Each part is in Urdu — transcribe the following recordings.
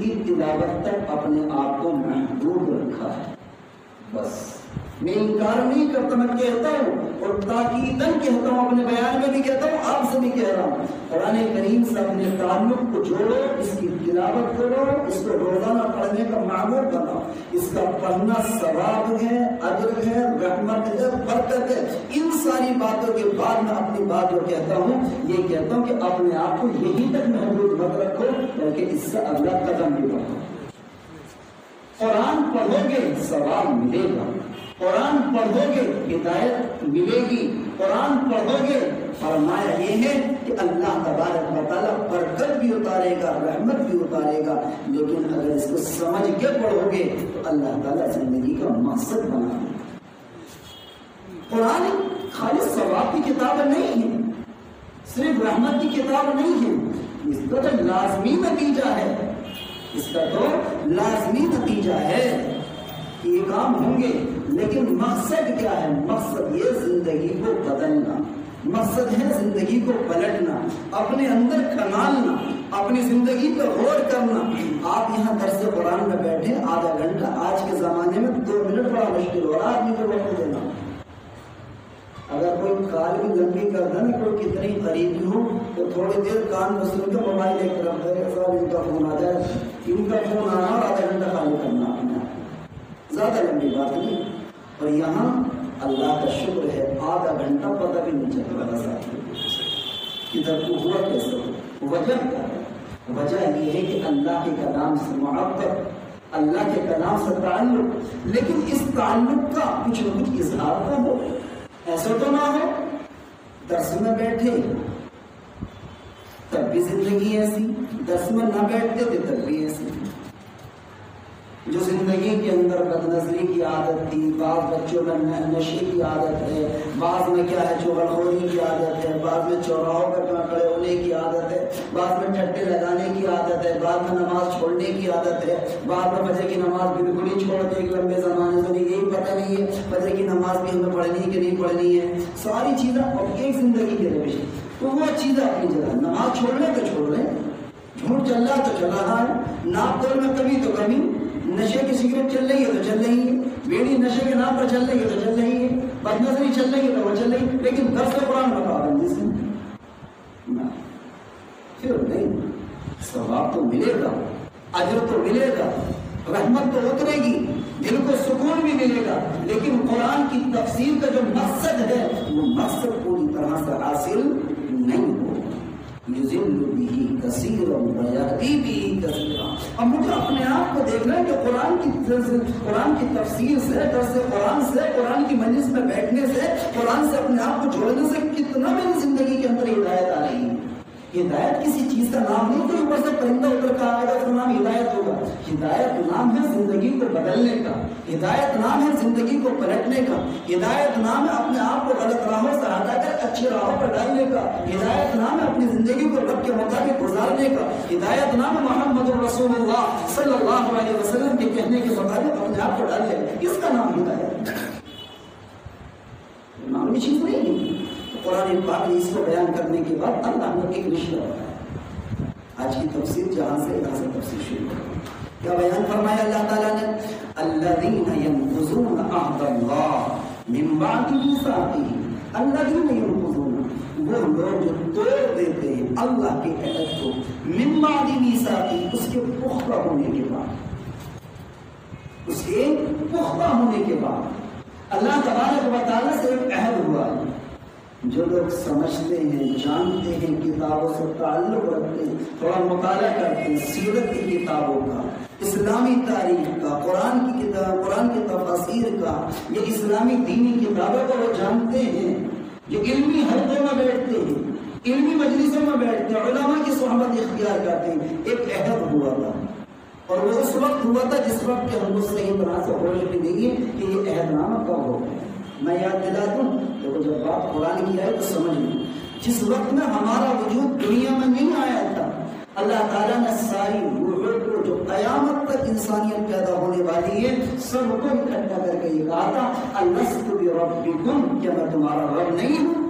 کی تلاوت تک اپنے آپ کو محدود رکھا ہے. بس میں انکار نہیں کرتا، میں کہتا ہوں اور تاکیداً کہتا ہوں، اپنے بیان میں بھی کہتا ہوں، آپ سے بھی کہہ رہا ہوں، قرآن کریم سے اپنے تعلق کو جوڑو، اس کی تلاوت کرو، اس کو روزانہ پڑھنے کا معمول بناؤ. اس کا پڑھنا ثواب ہے، اجر ہے، رحمت ہے، برکت ہے. ان ساری باتوں کے بعد میں اپنی بات جو کہتا ہوں یہ کہتا ہوں کہ اپنے آپ کو یہی تک محدود مت رکھو بلکہ اس سے اگلا قدم بھی بڑھو. قرآن پڑھو گے ثواب ملے گا، قرآن پڑھو گے ہدایت ملے گی، قرآن پڑھو گے فرمایا یہ ہے کہ اللہ تبارک و تعالیٰ برکت بھی اتارے گا، رحمت بھی اتارے گا. لیکن اگر اس کو سمجھ کے پڑھو گے تو اللہ تعالیٰ زندگی کا مقصد بنا دے. قرآن خالی ثواب کی کتاب نہیں ہے، صرف رحمت کی کتاب نہیں ہے. اس کا تو لازمی نتیجہ ہے، اس کا تو لازمی نتیجہ ہے کہ یہ کام ہوں گے. لیکن مقصد کیا ہے؟ مقصد یہ زندگی کو بدلنا، مقصد ہے زندگی کو پلٹنا، اپنے اندر کمالنا، اپنی زندگی پر غور کرنا. آپ یہاں درس قرآن میں بیٹھے آدھا گھنٹہ، آج کے زمانے میں 2 منٹ بڑا مشکل ہو رہا ہے آدمی کو وقت دینا. اگر کوئی کال بھی لمبی کرتا نا، کوئی کتنی قریبی ہو تو تھوڑی دیر کان کو سن کے موبائل ایک طرف کرے، صاحب ان کا فون آ جائے، ان کا فون آنا اور آدھا گھنٹہ خالی کرنا اپنا، زیادہ لمبی بات نہیں. اور یہاں اللہ کا شکر ہے آدھا گھنٹہ پتہ بھی نہیں چل رہا ساتھ ادھر کو ہوا کیسے. وجہ کیا ہے؟ وجہ یہ ہے کہ اللہ کے کلام سے محبت، اللہ کے کلام سے تعلق. لیکن اس تعلق کا کچھ نہ کچھ اظہار تو ہو. ایسا تو نہ ہو درس میں بیٹھے تب بھی زندگی ایسی، درس میں نہ بیٹھتے تھے تب بھی ایسی. جو زندگی کے اندر بد نظری کی عادت تھی، بعض بچوں میں نشے کی عادت ہے، بعض میں کیا ہے چغلخوری کی عادت ہے، بعض میں چوراہوں پر کھڑے ہونے کی عادت ہے، بعض میں ٹھٹے لگانے کی عادت ہے، بعض میں نماز چھوڑنے کی عادت ہے، بعض میں فجر کی نماز بالکل ہی چھوڑ دے. ایک لمبے زمانے سے یہی پتہ نہیں ہے فجر کی نماز بھی ہمیں پڑھنی کہ نہیں پڑھنی ہے. ساری چیزیں اب ایک زندگی کے روش ہے. تو وہ چیزیں اپنی جگہ، نماز چھوڑ لیں تو چھوڑ لیں، جھوٹ چل رہا تو چل رہا ہے، ناپ تول میں کمی تو کمی، نشے کی سگریٹ چل رہی ہے تو چل رہی ہے، بیڑی نشے کے نام پر چل رہی ہے تو چل رہی ہے، بد نظری چل رہی ہے تو وہ چل رہی ہے. لیکن درس قرآن میں پابندی سے پھر نہیں. ثواب تو ملے گا، اجر تو ملے گا، رحمت تو اترے گی، دل کو سکون بھی ملے گا. لیکن قرآن کی تفسیر کا جو مقصد ہے وہ مقصد پوری طرح سے حاصل نہیں ہو. یضل به کثیرا ویہدی به کثیرا. اب مجھے اپنے آپ کو دیکھنا ہے کہ قرآن کی تفسیر سے، درس قرآن سے، قرآن کی مجلس میں بیٹھنے سے، قرآن سے اپنے آپ کو جوڑنے سے کتنا میری زندگی کے اندر ہدایت آ رہی ہے. ہدایت کسی چیز کا نام نہیں کہ اوپر سے پرندہ اتر کر آئے گا تو نام ہدایت ہوگا. ہدایت نام ہے زندگی کو بدلنے کا، ہدایت نام ہے زندگی کو پلٹنے کا، ہدایت نام ہے اپنے آپ کو غلط راہوں سے ہٹا کر اچھی راہوں پر ڈالنے کا، ہدایت نام ہے اپنی زندگی کو رب کے مطابق گزارنے کا، ہدایت نام ہے محمد رسول اللہ صلی اللہ علیہ وسلم کے کہنے کے مطابق اپنے آپ کو ڈالنے کا. اس کا نام ہدایت، معمولی چیز نہیں ہے. قرآن پاک نے اس کو بیان کرنے کے بعد اللہ نے ایک رشتہ بتایا. آج کی تفسیر جہاں سے تفسیر شروع کریں. کیا بیان فرمایا اللہ تعالیٰ نے؟ الذین ینقضون عہد اللہ من بعد میثاقہ. الذین ینقضون، وہ لوگ جو توڑ دیتے ہیں اللہ کے عہد کو، من بعد میثاقہ، اس کے پختہ ہونے کے بعد، اس کے پختہ ہونے کے بعد. اللہ تبارک و تعالیٰ سے ایک عہد ہوا ہے. جو لوگ سمجھتے ہیں، جانتے ہیں، کتابوں سے تعلق رکھتے ہیں، تھوڑا مطالعہ کرتے ہیں سیرت کی کتابوں کا، اسلامی تاریخ کا، قرآن کی کتاب، قرآن کی تفاسیر کا، یہ اسلامی دینی کتابوں کو وہ جانتے ہیں، جو علمی حلقوں میں بیٹھتے ہیں، علمی مجلسوں میں بیٹھتے ہیں، علماء کی صحبت اختیار کرتے ہیں. ایک عہد ہوا تھا اور وہ اس وقت ہوا تھا جس وقت کہ ہم کو صحیح طرح سے ہوش بھی نہیں ہے کہ یہ عہد نامہ کب ہو گیا. میں یاد دلا دوں، دیکھو جب بات قرآن کی آئے تو سمجھ لوں. جس وقت میں ہمارا وجود دنیا میں نہیں آیا تھا، اللہ تعالیٰ نے ساری روحوں کو جو قیامت تک انسانیت پیدا ہونے والی ہے سب کو اکٹھا کر کے یہ کہا تھا الست بربکم، کیا میں تمہارا رب نہیں ہوں؟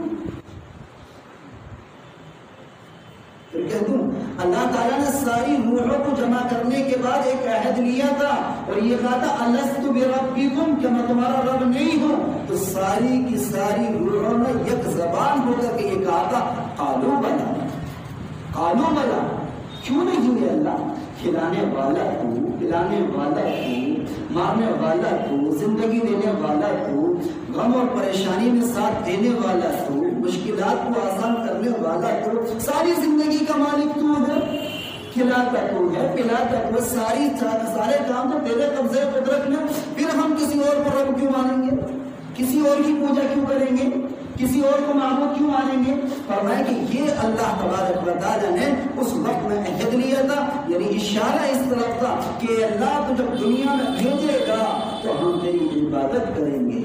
پھر کہہ دوں اللہ تعالیٰ نے ساری روحوں کو جمع کرنے کے بعد ایک عہد لیا تھا اور یہ کہا تھا الست بربکم، کہ میں تمہارا رب نہیں ہوں، تو ساری کی ساری روحوں نے یک زبان ہو کر کے یہ کہا تھا قالوا بلا، قالوا بلا، کیوں نہیں ہے اللہ؟ کھلانے والا تو، پلانے والا تو، مارنے والا تو، زندگی دینے والا تو، غم اور پریشانی میں ساتھ دینے والا تو، مشکلات کو آسان کرنے والا تو، ساری زندگی کا مالک تو ہے، کھلاتا تو ہے، پلاتا تو، سارے کام تو تیرے قبضے قدرت میں، پھر ہم کسی اور کو رب کیوں مانیں گے؟ کسی اور کی پوجا کیوں کریں گے؟ کسی اور کو معبود کیوں مانیں گے؟ فرمایا کہ یہ اللہ تبارک و تعالیٰ نے اس وقت میں عہد لیا تھا، یعنی اشارہ اس طرف تھا کہ اللہ تو جب دنیا میں بھیجے گا تو ہم تیری عبادت کریں گے،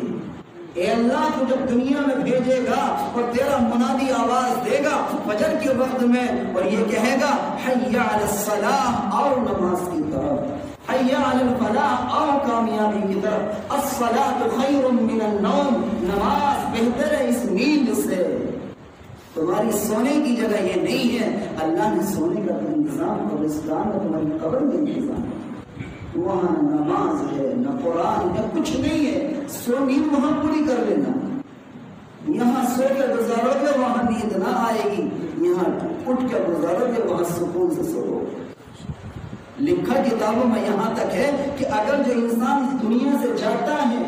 اے اللہ تو جب دنیا میں بھیجے گا اور تیرا منادی آواز دے گا فجر کے وقت میں اور یہ کہے گا حی علی الصلاح، آؤ نماز کی طرف، حی علی الفلاح، آؤ کامیابی کی طرف، الصلاۃ خیر من النوم، نماز بہتر ہے اس نیند سے، تمہاری سونے کی جگہ یہ نہیں ہے، اللہ نے سونے کا انتظام قبرستان اور تمہاری قبر میں انتظام ہے، وہاں نہ نماز ہے نہ قرآن ہے، کچھ نہیں ہے، سو نیند وہاں پوری کر لینا، یہاں سو کے گزارو گے وہاں نیند نہ آئے گی، یہاں اٹھ کے گزارو گے وہاں سکون سے سو۔ لکھا کتابوں میں یہاں تک ہے کہ اگر جو انسان اس دنیا سے جاتا ہے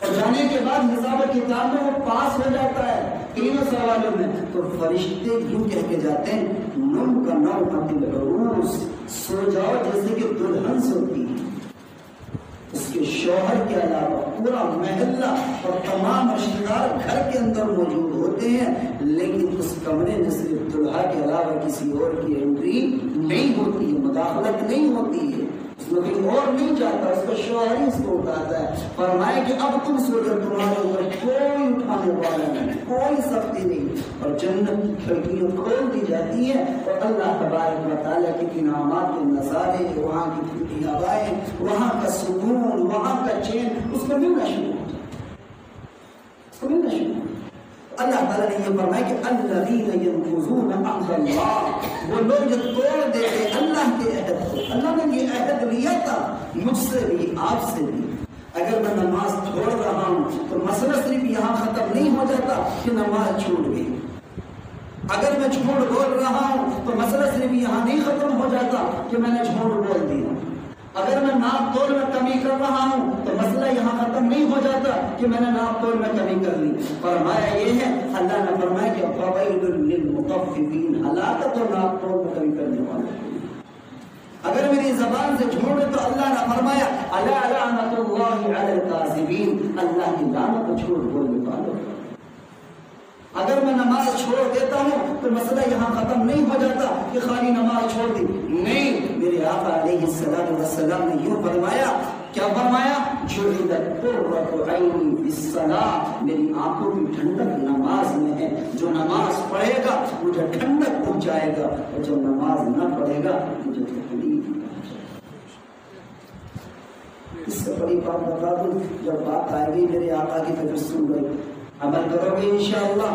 اور جانے کے بعد حساب کتاب میں وہ پاس ہو جاتا ہے تینوں سوالوں میں، تو فرشتے یوں کہہ کے جاتے ہیں نم کا نومۃ العروس، سو جاؤ جیسے کہ دلہن سوتی ہے، اس کے شوہر کے علاوہ پورا محلہ اور تمام رشتہ دار گھر کے اندر موجود ہوتے ہیں، لیکن اس کمرے میں صرف دلہا کے علاوہ کسی اور کی انٹری نہیں ہوتی ہے، مداخلت نہیں ہوتی ہے، اس میں کوئی اور نہیں جاتا، اس کا شوہر ہی اس کو اٹھاتا ہے۔ فرمایا کہ اب تم سو جب تمہارے اوپر کوئی اٹھانے والا نہیں، کوئی سختی نہیں، اور جنت کی کھڑکیاں کھول دی جاتی ہیں اور اللہ تبارک و تعالیٰ کے انعامات کے نظارے، وہاں کی ٹھنڈی ہوائیں، وہاں کا سکون، وہاں کا چین، اس کو ملنا شروع ہو جاتا ہے، اس کو ملنا شروع ہو۔ اللہ تعالیٰ نے یہ فرمایا کہ الذین ینقضون عہد اللہ، وہ لوگ جو توڑ دیتے اللہ کے عہد کو، اللہ نے یہ عہد لیا تھا مجھ سے بھی آپ سے بھی، اگر میں نماز چھوڑ رہا ہوں تو مسئلہ صرف یہاں ختم نہیں ہو جاتا کہ نماز چھوٹ گئی، اگر میں جھوٹ بول رہا ہوں تو مسئلہ صرف یہاں نہیں ختم ہو جاتا کہ میں نے جھوٹ بول دیا، اگر میں ناپ تول میں کمی کر رہا ہوں تو مسئلہ یہاں ختم نہیں ہو جاتا کہ میں نے ناپ تول میں کمی کر لی۔ فرمایا یہ ہے، اللہ نے فرمایا کہ فویل للمطففین، ہلاکت اور ناپ تول میں کمی کرنے والے۔ اگر میری زبان سے جھوٹ ہے تو اللہ نے فرمایا الا لعنت اللہ علی الکاذبین، اللہ کی لعنت جھوٹ بولنے والوں۔ اگر میں نماز چھوڑ دیتا ہوں تو مسئلہ یہاں ختم نہیں ہو جاتا کہ خالی نماز چھوڑ دی، نہیں، میرے آقا علیہ الصلوۃ والسلام نے یوں فرمایا، کیا فرمایا؟ جعلت قرۃ عینی فی الصلاۃ، میری آنکھوں کی ٹھنڈک نماز میں ہے، جو نماز پڑھے گا مجھے ٹھنڈک پہنچائے گا اور جو نماز نہ پڑھے گا مجھے تکلیف پہنچائے گا۔ اس سے بڑی بات بتا دوں، جب بات آئے گی میرے آقا کی تو سن گئی، عمل کرو گے انشاءاللہ،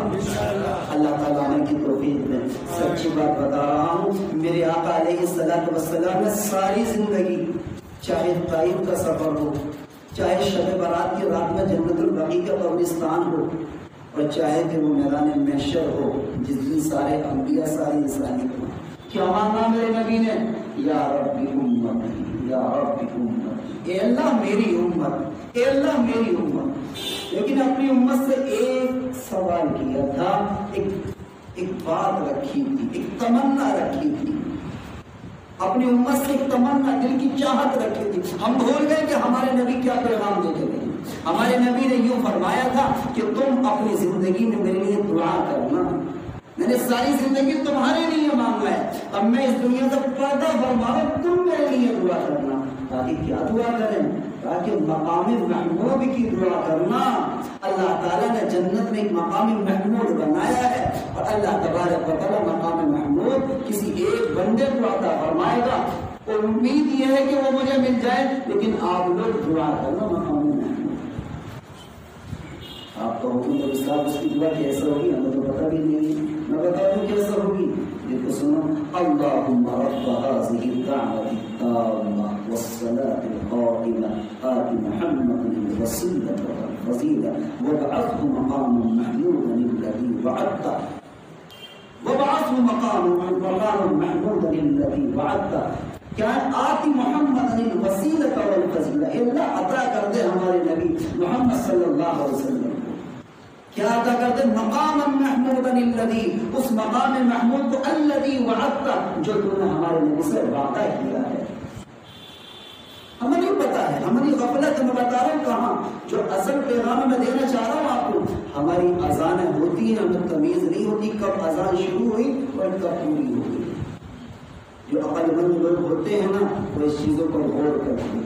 اللہ تعالیٰ نے کی توفیق میں سچی بات بتا رہا ہوں۔ میرے آقا علیہ الصلوۃ والسلام نے ساری زندگی، چاہے طائف کا سفر ہو، چاہے شب برات کی رات میں جنت البقیع کا قبرستان ہو، اور چاہے کہ وہ میدان محشر ہو جس دن سارے انبیاء ساری انسانیت ہو، کیا مانگا میرے نبی نے؟ یا ربی امتی، یا ربی امتی، اے اللہ میری امت، اے اللہ میری امت۔ لیکن اپنی امت سے ایک سوال کیا تھا، ایک بات رکھی تھی، ایک تمنا رکھی تھی، اپنی امت سے ایک تمنا، دل کی چاہت رکھی تھی۔ ہم بھول گئے کہ ہمارے نبی کیا پیغام دے کے گئے۔ ہمارے نبی نے یوں فرمایا تھا کہ تم اپنی زندگی میں میرے لیے دعا کرنا، میں نے ساری زندگی تمہارے لیے مانگا ہے، اب میں اس دنیا سے پردہ فرماؤں، تم میرے لیے دعا کرنا۔ تاکہ کیا دعا کریں؟ تاکہ مقام محمود کی دعا کرنا۔ اللہ تعالیٰ نے جنت میں ایک مقام محمود بنایا ہے، اور اللہ تبارک و تعالیٰ مقام محمود کسی ایک بندے کو عطا فرمائے گا، اور امید یہ ہے کہ وہ مجھے مل جائے، لیکن آپ لوگ دعا کرنا مقام محمود۔ آپ کو حکم تو صاحب اس کی دعا کیسا ہوگی ہمیں تو پتہ بھی نہیں، میں بتا دوں کیسا ہوگی، دیکھو سنو، اللہم رب هذه الدعوة التامة والصلاة القائمة آت محمد الوسيلة والفضيلة وابعثه مقاما محمودا الذي وعدته وابعثه مقاما محمودا الذي وعدته. کیا آتی محمد الوسیلۃ والفضیلہ، اللہ عطا کر دے ہمارے نبی محمد صلی اللہ علیہ وسلم کو کیا عطا کر دے؟ مقام محمود الذی، اس مقام محمود کو الذی وعدتا، جو تو نے ہمارے نبی سے وعدہ کیا ہے. ہمیں نہیں پتا ہے، ہماری غفلت میں بتا رہا ہوں کہاں. جو اصل پیغام میں دینا چاہ رہا ہوں آپ کو، ہماری اذانیں ہوتی ہیں ہمیں تمیز نہیں ہوتی کب اذان شروع ہوئی اور کب پوری ہوئی. جو عقل مند لوگ ہوتے ہیں نا وہ اس چیزوں پر غور کرتے ہیں.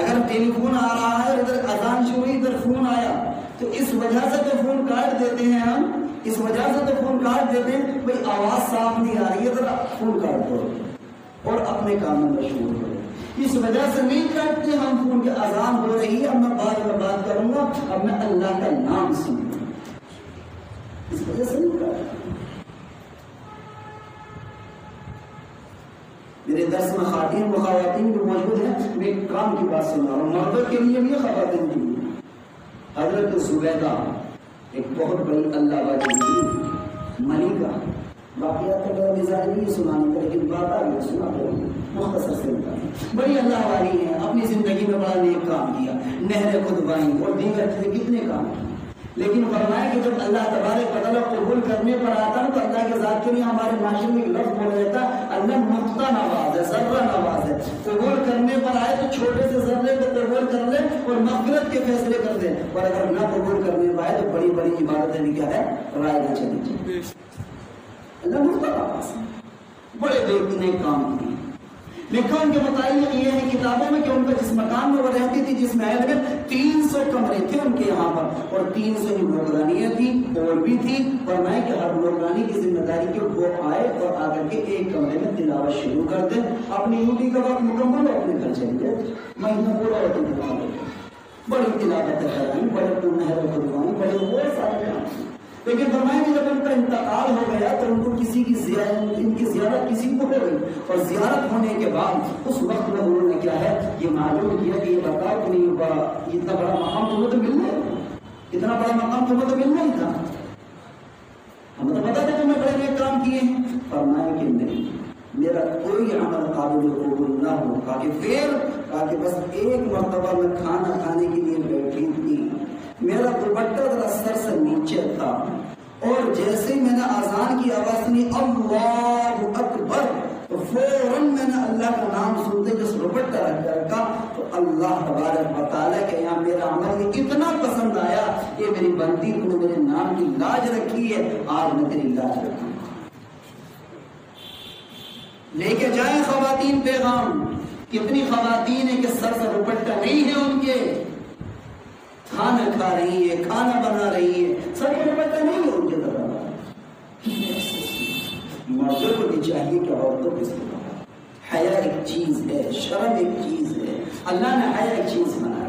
اگر ٹیلی فون آ رہا ہے ادھر اذان شروع ہوئی ادھر فون آیا تو اس وجہ سے تو فون کاٹ دیتے ہیں ہم، اس وجہ سے تو فون کاٹ دیتے ہیں بھائی آواز صاف نہیں آ رہی ہے ذرا فون کاٹ دو اور اپنے کام میں مشغول ہو. اس وجہ سے نہیں کاٹتے ہم فون کی اذان ہو رہی ہے اب میں بعد میں بات کروں گا اب میں اللہ کا نام سنوں گا، اس وجہ سے نہیں کاٹتے. میرے درس میں خواتین و خواتین بھی موجود ہیں، میں ایک کام کی بات سن رہا ہوں مردوں کے لیے بھی خواتین کے لیے. حضرت زبیدہ ایک بہت بڑی اللہ والی ملکہ، واقعات کا مزاج نہیں سنانے کا لیکن بات آ گئی سنا دوں مختصر سے بتا. بڑی اللہ والی ہے، اپنی زندگی میں بڑا نیک کام کیا، نہریں کھدوائیں اور دیگر کتنے کام کیے. لیکن فرمایا کہ جب اللہ تبارک و تعالیٰ قبول کرنے پر آتا نا تو اللہ کے ذات کے لیے ہمارے معاشرے میں ایک لفظ بولا جاتا اللہ نقطہ نواز ہے، ذرہ نواز ہے. قبول کرنے پر آئے تو چھوٹے سے ذرے کو قبول کر لے اور مغفرت کے فیصلے کر دے، اور اگر نہ قبول کرنے پر آئے تو بڑی بڑی عبادتیں بھی کیا ہے رائے نہ چلی جائے. اللہ نقطہ نواز ہے، بڑے دیکھنے کام کیے. لکھا ان کے متعلق یہ ہے کتابوں میں کہ ان کا جس مکان میں وہ رہتی تھی جس محل میں 300 کمرے تھے ان کے یہاں پر اور 300 ہی نوکرانیاں تھیں اور بھی تھی. فرمایا کہ ہر نوکرانی کی ذمہ داری کہ وہ آئے اور آ کر کے ایک کمرے میں تلاوت شروع کر دیں، اپنی ڈیوٹی کا وقت مکمل ہو اپنے گھر چلے جائے، مہینہ پورا ہوتے ہیں. بڑی تلاوتیں کرائیں، بڑے نہریں کھدوائیں، بڑے بہت سارے کام. لیکن فرمایا کہ جب ان کا انتقال ہو گیا تو ان کو کسی کی ان کی زیارت کسی کو ہو گئی اور زیارت ہونے کے بعد اس وقت میں انہوں نے کیا ہے یہ معلوم کیا کہ یہ بتاؤ کہ نہیں اتنا بڑا مقام تمہیں تو ملنا ہے، اتنا بڑا مقام تمہیں تو ملنا ہی تھا، ہمیں تو پتا تھا کہ میں بڑے نیک کام کیے ہیں. فرمایا کہ نہیں، میرا کوئی عمل قابل قبول نہ ہو. کہ پھر کہ بس ایک مرتبہ میں کھانا کھانے کے لیے بیٹھی تھی، میرا دوپٹہ ذرا سر سے نیچے تھا اور جیسے ہی میں نے اذان کی آواز سنی اللہ اکبر تو فوراً میں نے اللہ کا نام سنتے جس دوپٹہ رکھ کر کا تو اللہ تبارک و تعالیٰ کہ یہاں میرا عمل اتنا پسند آیا کہ میری بندی تو نے میرے نام کی لاج رکھی ہے، آج میں تیری لاج رکھوں گا. لے کے جائیں خواتین پیغام. کتنی خواتین ہیں کہ سر سے دوپٹہ نہیں ہے ان کے، کھانا کھا رہی ہے، کھانا بنا رہی ہے، سر کے دوپٹہ نہیں ہے ان کے طرح. مردوں کو بھی چاہیے کہ عورتوں کے ساتھ حیا ایک چیز ہے، شرم ایک چیز ہے، اللہ نے حیا ایک چیز بنایا.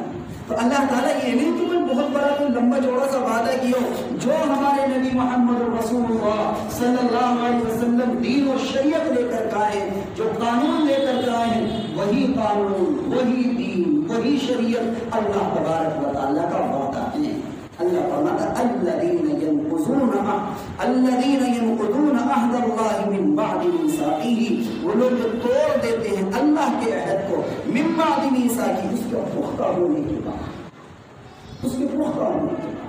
تو اللہ تعالیٰ یہ نہیں کہ کوئی بہت بڑا کوئی لمبا چوڑا سا وعدہ کیا ہو. جو ہمارے نبی محمد رسول اللہ صلی اللہ علیہ وسلم دین و شریعت لے کر آئے، جو قانون لے کر آئے ہیں، وہی قانون، وہی دین، وہی شریعت اللہ تبارک و تعالیٰ کا وعدہ ہے. اللہ فرماتا الذین ینقضون عہد اللہ من بعد میثاقہ، وہ لوگ جو توڑ دیتے ہیں اللہ کے عہد کو من بعد میثاقہ، اس کے پختہ ہونے کے بعد، اس کے پختہ ہونے کے بعد.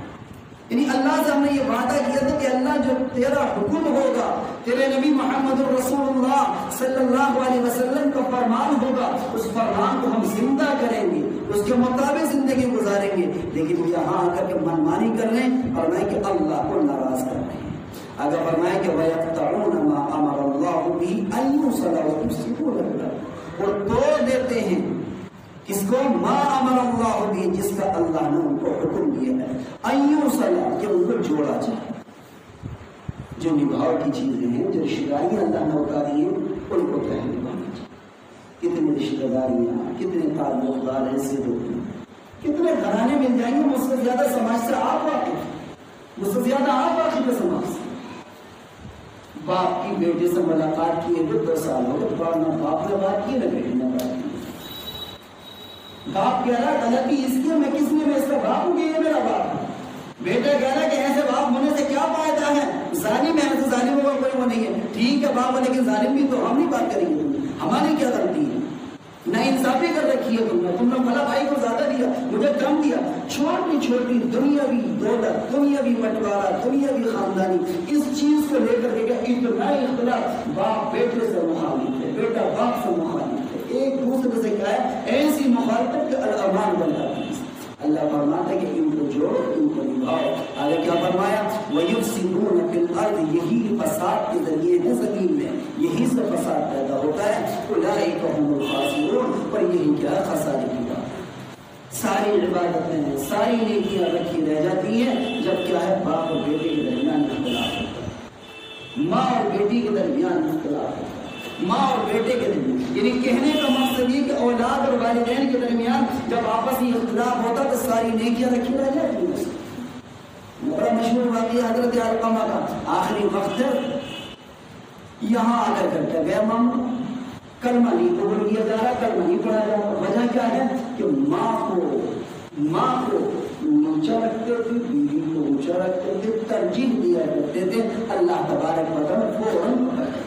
یعنی اللہ سے ہم نے یہ وعدہ کیا تھا کہ اللہ جو تیرا حکم ہوگا، تیرے نبی محمد رسول اللہ صلی اللہ علیہ وسلم کا فرمان ہوگا، اس فرمان کو ہم زندہ کریں گے، اس کے مطابق زندگی گزاریں گے. لیکن یہاں آ کر کے منمانی کر رہے ہیں، فرمائے کہ اللہ کو ناراض کر رہے ہیں. اگر فرمائے کہ وَيَقْطَعُونَ مَا أَمَرَ اللَّهُ بِهِ أَن يُوصَلَ وَيُفْسِدُونَ فِي الْأَرْضِ، اور توڑ دیتے ہیں کس کو؟ ما امر اللہ بھی، جس کا اللہ نے ان کو حکم دیا ہے، ایو صلاح کہ ان کو جوڑا جائے. جو نبھاؤ کی چیزیں ہیں، جو رشتہ داریاں اللہ نے اتاری ہیں، ان کو کیا نبھانا چاہیے. کتنے رشتہ داریاں، کتنے تعلقات ایسے ہوتے ہیں، کتنے گھرانے مل جائیں گے. مجھ سے زیادہ سماج سے آپ واقف، مجھ سے زیادہ آپ واقف ہے سماج سے. باپ کی بیٹے سے ملاقات کیے 2 سال ہو گئے، بار نہ باپ نے بات کی نہ بیٹی نے بات کی. باپ کہہ رہا غلطی اس کی میں کس نے میں اس کا باپ ہوں کہ یہ میرا باپ ہے. بیٹا کہہ رہا کہ ایسے باپ ہونے سے کیا فائدہ ہے, ظالم ہے تو ظالموں کا کوئی وہ نہیں ہے. ٹھیک ہے باپ ہے لیکن ظالم بھی تو ہم نہیں بات کریں گے, ہماری کیا غلطی ہے. نہ انصافی کر رکھی ہے تم نے بھلا بھائی کو زیادہ دیا مجھے کم دیا. چھوٹی چھوٹی دنیاوی دولت, دنیاوی بٹوارا, دنیاوی خاندانی, اس چیز کو لے کر کے اتنا اختلاف. باپ بیٹے سے مخالف ہے, بیٹا باپ سے مخالف ہے, ایک دوسرے سے کیا ہے ایسی مخالفت کہ الامان بن جاتی ہے. اللہ فرماتا ہے کہ ان کو جوڑو, ان کو نبھاؤ. آگے کیا فرمایا, وَيُفْسِدُونَ فِي الْأَرْضِ, یہی فساد کے ذریعے ہے زمین میں, یہی سے فساد پیدا ہوتا ہے. اولئک هم الخاسرون, پر یہی کیا ہے خسارے کی بات. ساری عبادتیں ساری نیکیاں رکھی رہ جاتی ہیں جب کیا ہے باپ اور بیٹے کے درمیان اختلاف ہوتا ہے, ماں اور بیٹی کے درمیان اختلاف ہوتا ہے, ماں اور بیٹے کے درمیان. یعنی کہنے کا مقصد یہ کہ اولاد اور والدین کے درمیان جب آپس میں اختلاف ہوتا تو ساری نیکیاں رکھی رہ جاتی ہیں. بڑا مشہور واقعہ حضرت علقمہ کا, آخری وقت یہاں آ کر گیا ماما, کلمہ نہیں قبول کیا جا رہا, کلمہ نہیں پڑھا جا رہا. وجہ کیا ہے کہ ماں کو اونچا رکھتے تھے, بیوی کو اونچا رکھتے تھے, ترجیح دیا کرتے تھے. اللہ تبارک و تعالیٰ فوراً پکڑ گئے.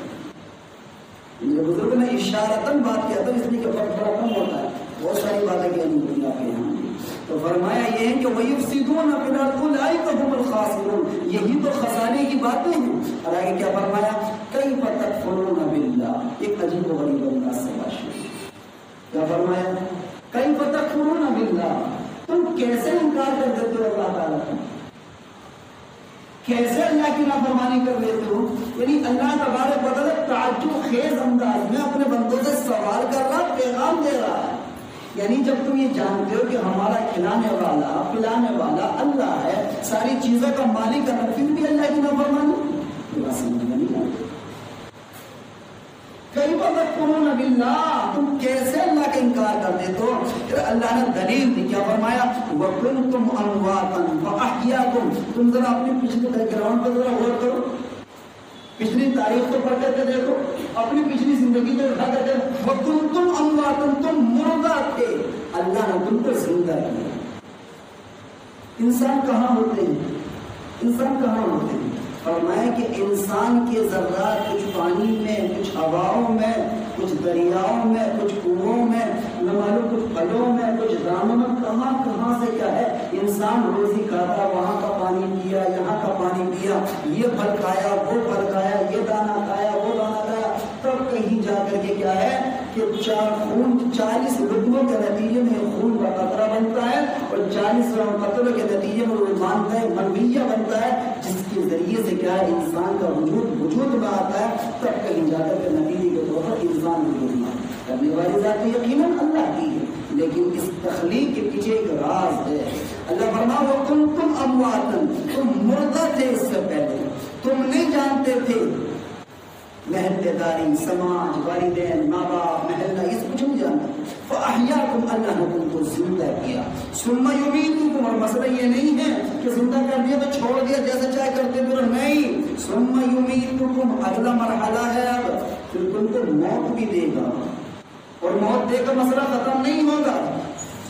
میرے بزرگ نے اشارتاً بات کیا تھا, اس لیے کہ فرق بڑا کم ہوتا ہے, بہت ساری باتیں کیا نہیں ہوتی آپ کے یہاں. تو فرمایا یہ ہے کہ وَيُفْسِدُونَ فِي الْأَرْضِ أُولَئِكَ هُمُ الْخَاسِرُونَ, یہی تو خسارے کی باتیں ہیں. اور آگے کیا فرمایا, كَيْفَ تَكْفُرُونَ بِاللَّهِ, ایک عجیب و غریب انداز سے بات. کیا فرمایا, كَيْفَ تَكْفُرُونَ بِاللَّهِ, تم کیسے انکار کر دیتے ہو اللہ تعالیٰ کا, کیسے اللہ کی نافرمانی کر لیتے ہو. یعنی اللہ تبارک و تعالیٰ تعجب خیز انداز میں اپنے بندوں سے سوال کر رہا, پیغام دے رہا ہے. یعنی جب تم یہ جانتے ہو کہ ہمارا کھلانے والا پلانے والا اللہ ہے, ساری چیزوں کا مالک ہے, پھر بھی اللہ کی نافرمانی, یہ بات سمجھ میں نہیں آتی. کئی تکفرون باللہ, تم کیسے اللہ کا انکار کر دیتے ہو. پھر اللہ نے دلیل دی, کیا فرمایا, وَكُنْتُمْ أَمْوَاتًا فَأَحْيَاكُمْ. تم ذرا اپنی پچھلی بیک گراؤنڈ پر ذرا غور کرو, پچھلی تاریخ کو پڑھ کر کے دیکھو, اپنی پچھلی زندگی کو اٹھا کر کے. وَكُنْتُمْ أَمْوَاتًا, تم مردہ تھے, اللہ نے تم کو زندہ کیا. انسان کہاں ہوتے ہیں, انسان کہاں ہوتے ہیں. فرمایا کہ انسان کے ذرات کچھ پانی میں, کچھ ہواؤں میں, کچھ دریاؤں میں, کچھ کنووں میں, نہ معلوم کچھ پھلوں میں, کچھ دانوں میں, کہاں سے کیا ہے انسان روزی کھاتا, وہاں کا پانی پیا, یہاں کا پانی پیا, یہ پھل کھایا, وہ پھل کھایا, یہ دانا کھایا, وہ دانا کھایا. تب کہیں جا کر کے کیا ہے کہ 40 لقموں کے نتیجے میں خون کا قطرہ بنتا ہے, اور 40 قطروں کے نتیجے میں وہ مانتا ہے منویہ بنتا ہے, جس کے ذریعے سے کیا ہے انسان کا وجود میں آتا ہے. تب کہیں جا کر کے نتیجے کے طور پر انسان وجود میں کرنے والی ذات تو یقیناً اللہ کی ہے, لیکن اس تخلیق کے پیچھے ایک راز ہے. اللہ فرمایا وَكُنْتُمْ أَمْوَاتًا, تم مردہ تھے اس سے پہلے, تم نہیں جانتے تھے محلے داری, سماج, والدین, ماں باپ, محلہ, یہ کچھ نہیں جانتا. فَأَحْيَاكُمْ, اللہ نے تم کو زندہ کیا. ثُمَّ يُمِيتُكُمْ, اور مسئلہ یہ نہیں ہے کہ زندہ کر دیا تو چھوڑ دیا جیسے چاہے کرتے پھر, نہیں. ثُمَّ يُمِيتُكُمْ, اگلا مرحلہ ہے اب, پھر تم کو موت بھی دے گا, اور موت دے کر مسئلہ ختم نہیں ہوگا.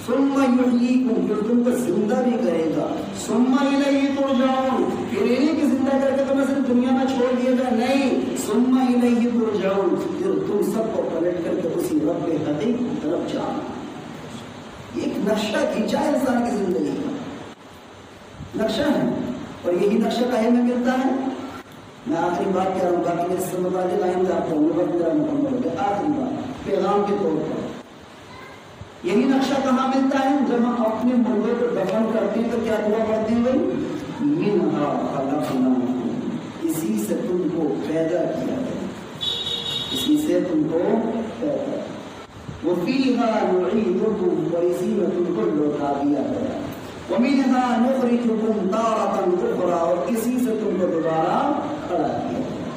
ثُمَّ يُحْيِيكُمْ, پھر تم کو زندہ بھی کرے گا. ثُمَّ إِلَيْهِ تُرْجَعُونَ, پھر یہ کہ زندہ کر کے تمہیں صرف دنیا میں چھوڑ دیا جائے, نہیں. ثُمَّ إِلَيْهِ تُرْجَعُونَ, پھر تم سب کو پلٹ کر کے اسی رب حقیقی کی طرف جانا. ایک نقشہ کھینچا ہے انسان کی زندگی کا, نقشہ ہے, اور یہی نقشہ کہیں میں ملتا ہے. میں آخری بات کہہ رہا ہوں, باقی میرے سے متعلق آئندہ آپ کو مکمل ہو گیا. آخری بات پیغام کے طور پر, یہی نقشہ کہاں ملتا ہے, جب ہم اپنے مردوں کو دفن کرتے ہیں تو کیا دعا پڑھتے ہیں بھائی, منہا خلقناکم, اسی سے تم کو پیدا کیا گیا, اسی سے تم کو پیدا, وفیہا نعیدکم, اور اسی میں تم کو لوٹا دیا گیا, ومنہا نخرجکم تارۃ اخری, اور اسی سے تم کو دوبارہ کھڑا کیا گیا.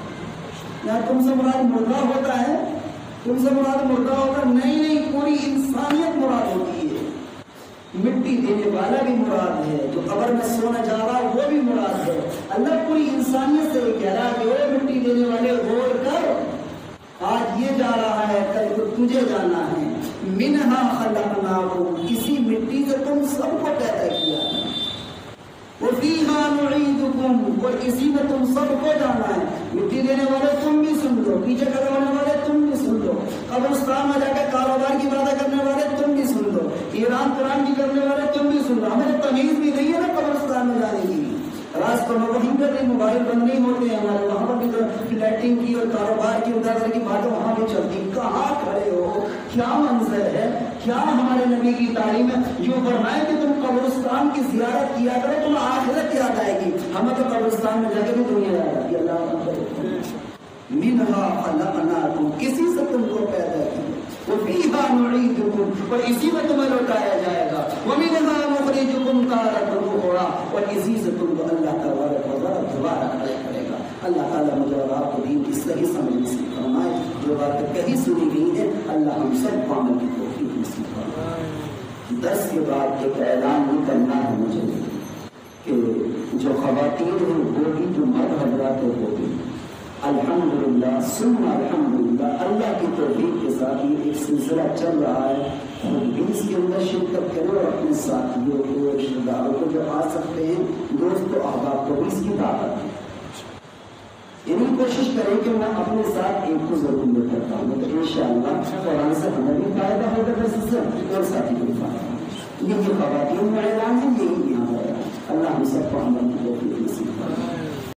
یہاں تم سے مراد مردہ ہوتا ہے, تم سے مراد مردہ ہوتا نہیں, پوری انسانیت مراد ہوتی ہے. مٹی دینے والا بھی مراد ہے, جو قبر میں سونا جا رہا وہ بھی مراد ہے. اللہ پوری انسانیت سے کہہ رہا کہ وہ مٹی دینے والے غور کر, آج یہ جا رہا ہے، کل کو تجھے جانا ہے۔ منہا خلقناکم، اسی مٹی سے تم سب کو پیدا کیا ہے۔ وفیہا نعیدکم، اور اسی میں تم سب کو جانا ہے۔ مٹی دینے والے تم بھی سن لو، پیچھے کھڑے ہونے والے تم بھی سن لو، قبرستان میں جا کے کاروبار کی باتیں کرنے والے تم بھی سن لو، ایران قرآن کی کرنے والے تم بھی سن لو۔ ہمیں تمیز بھی نہیں ہے نا قبرستان میں جانے کی، راستوں میں وہیں پر بھی موبائل بند نہیں ہوتے ہیں ہمارے، وہاں پر بھی فلیٹنگ کی اور کاروبار کی ادھر کی باتیں وہاں بھی چلتی۔ کہاں کھڑے ہو، کیا منظر ہے، کیا ہمارے نبی کی تعلیم ہے؟ جو فرمائے کہ تم قبرستان کی زیارت کیا کرو، تم آخرت یاد آئے گی۔ ہمیں تو قبرستان میں جا کے بھی دنیا یاد آتی ہے۔ اللہ منہا خلقناکم، اسی سے تم کو پیدا کیا، وفیہا نعیدکم، اور اسی میں تمہیں لوٹایا جائے گا، ومنہا نخرجکم تارۃ اخری، اور اسی سے تم کو اللہ تبارک و تعالیٰ دوبارہ کھڑا کرے گا۔ اللہ تعالیٰ مجھے اور آپ کو دین کی صحیح سمجھ نصیب فرمائے۔ جو باتیں کہیں سنی گئی ہیں اللہ ہم سب کو عمل کی توفیق نصیب فرمائے۔ درس کے بعد ایک اعلان بھی کرنا ہے مجھے کہ جو خواتین ہیں وہ بھی جو مرد حضرات ہوتی الحمدللہ ثم الحمدللہ، اللہ کی توفیق کے ساتھ یہ ایک سلسلہ چل رہا ہے، خود بھی اس کے اندر شرکت کرو اور اپنے ساتھیوں کو، رشتہ داروں کو جو آ سکتے ہیں، دوست و احباب کو بھی اس کی دعوت ہے۔ یعنی کوشش کریں کہ میں اپنے ساتھ ایک کو ضرور لے کرتا ہوں، تو انشاءاللہ قرآن سے ہمیں بھی فائدہ ہوگا، درس سے اور ساتھی کو بھی فائدہ ہوگا۔ یہ جو خواتین کا اعلان ہے یہی یہاں ہے۔ اللہ ہم سب کو عمل کی توفیق نصیب فرمائے۔